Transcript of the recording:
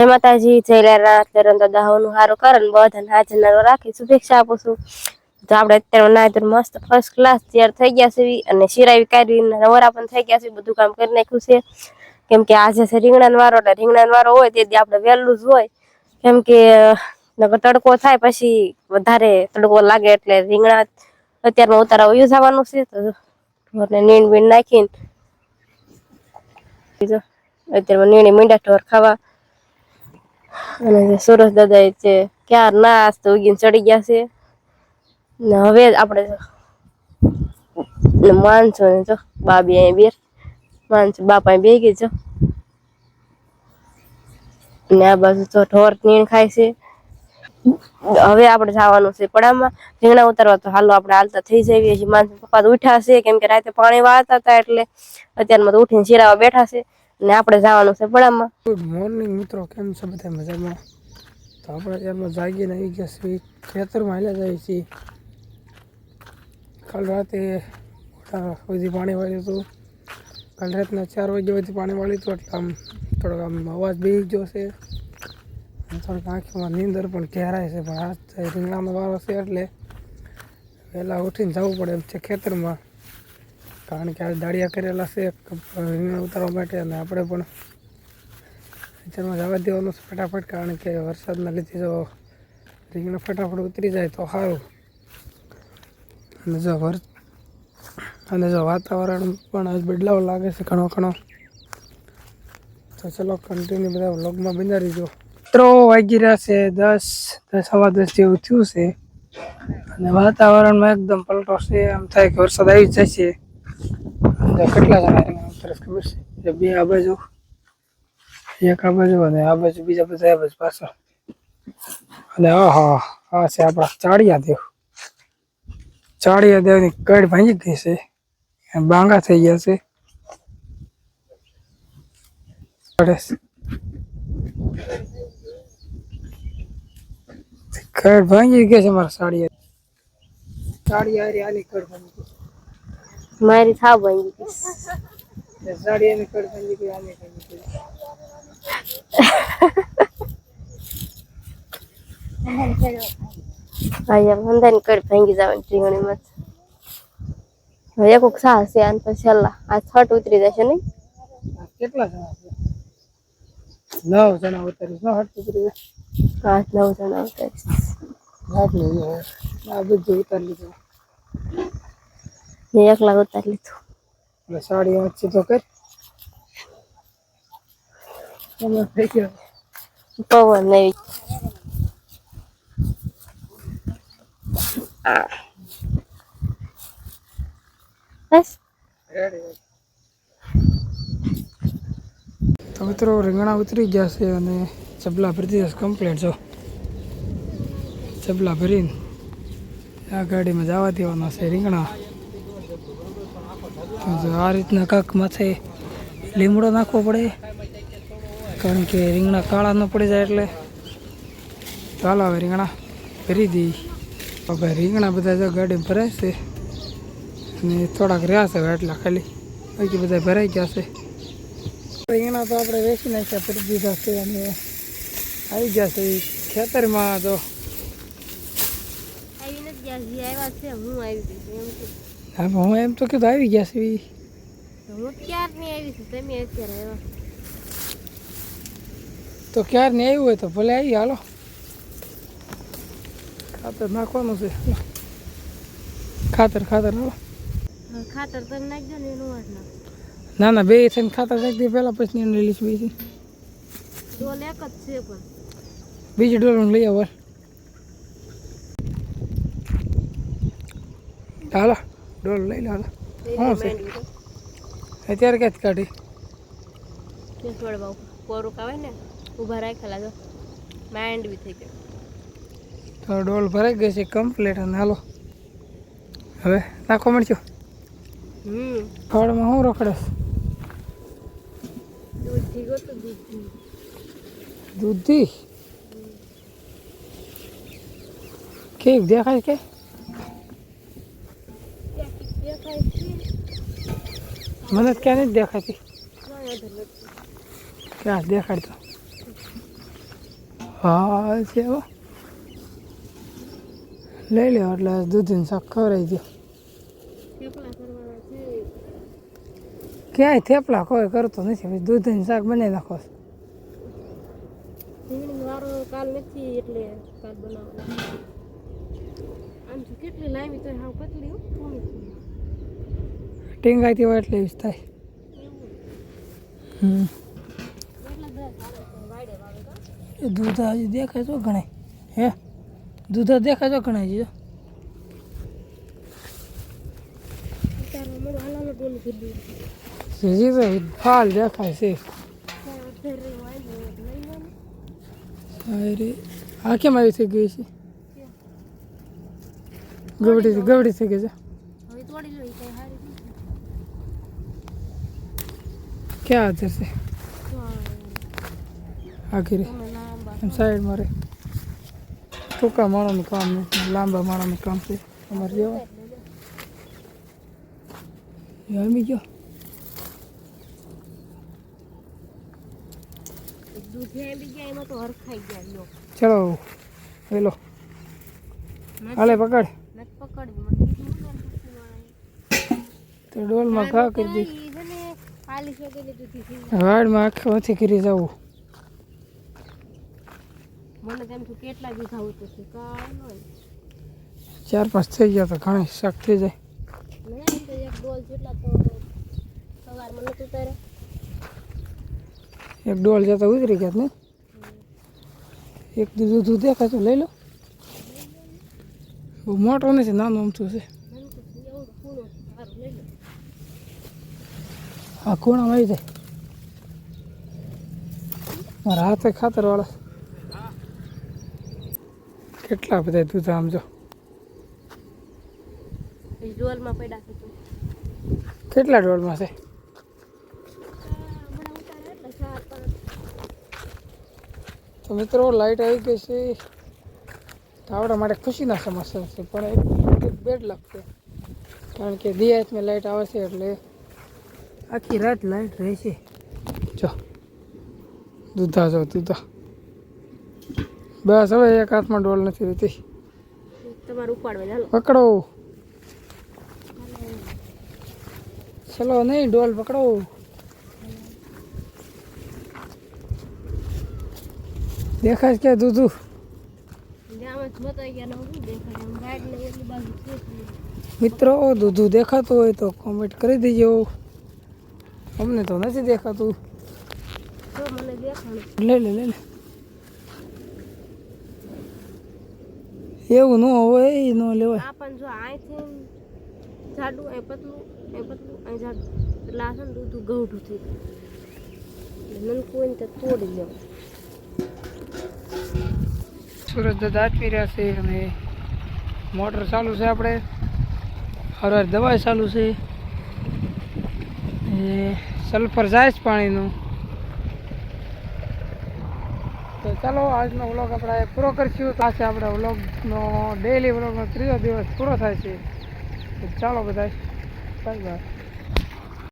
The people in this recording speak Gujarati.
જય માતાજી, જય લેરા દાદાનું હારું કરે ને બધાને હાજર રાખી શુભેચ્છા આપું છું. તો આપણે અત્યારે નાયર મસ્ત ફર્સ્ટ ક્લાસ તૈયાર થઈ ગયા છે અને શિરાવી કાઢીને નવરા પણ થઈ ગયા છે. બધું કામ કરી નાખ્યું છે કેમ કે આજે છે રીંગણાનો વારો. એટલે રીંગણાનો વારો હોય તેથી આપણે વહેલું જ હોય કેમ કે તડકો થાય પછી વધારે તડકો લાગે એટલે રીંગણા અત્યારમાં ઉતારા વયું જવાનું છે. તો નીણ બીણ નાખીને અત્યારમાં નીણી મીંડા ઢોર ખાવા. અને સુરજ દાદા છે ક્યાર ના તો ઉગીને ચડી ગયા છે ને હવે આપણે માનસો ને જો બાબી અ બે માનસો બાપા બે ગઈ જો ને આ બાજુ તો ઢોર નીણ ખાય છે. હવે આપણે જવાનું છે પડામાં રીંગણા ઉતારવા. તો હાલો આપણે હાલતા થઈ જઈએ. માન પપ્પા ઉઠ્યા છે કેમ કે રાતે પાણી વાળતા હતા એટલે અત્યારમાં તો ઉઠીને શિરાવા બેઠા છે ને આપણે જવાનું છે પડામાં. ગુડ મોર્નિંગ મિત્રો, કેમ છો બધા મજામાં? તો આપણે અત્યારમાં જાગીને આવી ગયા છીએ ખેતરમાં હાલ્યા જઈએ છીએ. કાલ રાતે સુધી પાણી વાળ્યું હતું. કાલ રાતના 4 વાગ્યા સુધી પાણી વાળ્યું હતું એટલે આમ થોડોક આમ અવાજ બેસી ગયો છે. થોડીક આંખમાં નીંદર પણ ઘેરાય છે. પણ આજ રીંગણાનો વારો છે એટલે વહેલા ઉઠીને જવું પડે એમ છે ખેતરમાં, કારણ કે આ દાળિયા કરેલા છે રીંગણા ઉતારવા માટે. અને આપણે પણ ખેતરમાં જવા દેવાનું છે ફટાફટ, કારણ કે વરસાદના લીધે જો રીંગણા ફટાફટ ઉતરી જાય તો સારું. અને જો વાતાવરણ પણ આજ બદલાવ લાગે છે ઘણો ઘણો. તો ચલો કન્ટિન્યુ બધા વ્લોગમાં બન્યા રહીજો. મિત્રો વાગી રહ્યા છે 10 સવા 10 જેવું થયું છે અને વાતાવરણમાં એકદમ પલટો છે. એમ થાય કે વરસાદ આવી જશે. કેટલા જણા ખબર છે? બે આ બાજુ, એક આ બાજુ અને આ બાજુ બીજા બધા આ બાજુ પાછળ. અને આ છે આપણા ચાળિયા દેવ. ચાળિયા દેવની કડ ભાંગી ગઈ છે, બાંગા થઈ ગયા છે. કડ ભાંગી ગયા છે મારા ચાળિયા આની કડ ભાંગી ગઈ. મારી થાવ ભાંગી ગઈ. ચાળિયાની કડ ભાંગી ગઈ, આની ભાંગી ગઈ. મંદાની કડ ભાંગી જવાની રીંગણીમાં. એક સાહ છે અને પછી છેલ્લા આ છટ ઉતરી જશે નહીં. કેટલા જણા છે? 9 જણા ઉતરીશ. 9 ઉતરી જાય. 9 જણા ઉતરીશ. આ બધું ઉતારી લીધું. મેં એકલા ઉતારી લીધું. એટલે સાડી વાંચી તો કર થઈ ગયો પવન નહીં. બસ તો મિત્રો રીંગણા ઉતરી ગયા છે અને ચબલા ભરી જશે કમ્પ્લીટ. જો ચબલા ભરીને આ ગાડીમાં જવા દેવાના છે રીંગણા. આ રીતના કાંક માથે લીમડો નાખવો પડે, કારણ કે રીંગણા કાળા ન પડી જાય. એટલે ચાલો હવે રીંગણા ભરી દઈ. હવે રીંગણા બધા જો ગાડીમાં ભરાય છે અને થોડાક રહ્યા છે એટલા ખાલી, બાકી બધા ભરાઈ ગયા છે. રીંગણા તો આપણે વેચી નાખ્યા, ભરી દીધા છે અને આવી ગયા છે ખેતરમાં. તો હું એમ તો કીધું આવી ગયા છે. હું ક્યાર નહીં આવી છું, તમે અત્યારે આવ્યા. તો ક્યાર નહીં આવ્યું હોય તો ભલે આવી. હાલો ખાતર નાખવાનું છે. ખાતર હાલો. ખાતર તમે નાખજો ને એનું વાત ના બે થઈને ખાતર નાખી દે પહેલાં, પછી નિર્ણય લઈશ. બીજી ડોલ એક જ છે પણ બીજી ડોલ લઈ આવો. હાલો ડોલ લઈ લો. શું છે અત્યારે ક્યાંથી કાઢી? કોરું આવે ને ઊભા રાખેલા જો માઇન્ડ બી થઈ ગયો. તો ડોલ ભરાઈ ગઈ છે કમ્પ્લીટ. અને હાલો હવે નાખવા મળજો. ફળમાં શું રખડે? દૂધી કેક દેખાય કે? મને ક્યાં નથી દેખાતી. ક્યાં દેખાડતો? હા છે હો લઈ લ્યો એટલે દૂધીનું શાક ખવડાવી દો થેપલા કરવાના છે ક્યાંય થેપલા કોઈ કરતો નથી પછી દૂધીનું શાક બનાવી નાખો રીંગણી વાળો કાલ નથી એટલે કાલ બનાવવાનો આમ તો કેટલી લાવી તો હાવ પતલી થોડી ટીંગાઈથી હોય એટલે એવું જ થાય એ દૂધ હજી દેખાય તો ઘણા હે દૂધ દેખાય તો ઘણા હજી હજી તો ફાલ દેખાય છે અરે આ કેમ આવી થઈ ગઈ છે ગવડી થઈ ગઈ છે ક્યાં હાજર છે આખી એમ સાઈડ મારે ટૂંકા માણસનું કામ નથી લાંબા માણસનું કામ છે અમારે જેવા જમી ગયો ચલો વેલો હાલે પકડ તો ડોલમાં ઘા કરી દી વાડમાં આખે ઓછી કરી જવું મને તેમ તો કેટલા બી ખાવું તો છે કાંઈ 4-5 થઈ ગયા તો ઘણા શાક થઈ જાય નહીં તો એક ડોલ જેટલા તો સવારમાં નતું તારે એક ડોલ જતા ઉતરી ગયા ને એક દૂધ દેખાય તો લઈ લો બહુ મોટો નથી નાનો અમથું છે હા ખૂણામાં આવી જાય મારા હાથે ખાતરવાળા કેટલા બધા દૂધ આમ જો ડોલમાં પડ્યા છે કેટલા ડોલમાં છે તો મિત્રો લાઈટ આવી ગઈ છે તો આપણા માટે ખુશીના સમાચાર છે પણ એક બેડ લાગશે કારણ કે દિયાતમાં લાઈટ આવે છે એટલે આખી રાત લાઈટ રહેશે જો દૂધા જો દૂધા બસ હવે એક હાથમાં ડોલ નથી રહેતી તમારે ઉપાડવા ચાલો પકડો ચલો નહીં ડોલ પકડો દેખાય છે કે દૂધું મિત્રો દૂધું દેખાતું હોય તો કોમેન્ટ કરી દેજો અમને તો નથી દેખાતું લે લે લે લે એવું ન હોય એ ન લેવાય આપણ જો અહીંથી જાડું અહીં પતલું અહીં જાડું એટલે આ છે ને દૂધ ગૌઢું થઈ ગયું નનકું હોય ને તો તોડી જવું સુરત દાદા આપી રહ્યા છે અને મોટર ચાલુ છે આપણે હરવાર દવાઈ ચાલુ છે એ સલ્ફર જાય છે પાણીનું તો ચાલો આજનો વ્લોગ આપણે પૂરો કરીશું પાસે આપણા વ્લોગનો ડેઈલી વ્લોગનો 3રો દિવસ પૂરો થાય છે તો ચાલો બધા બાય બાય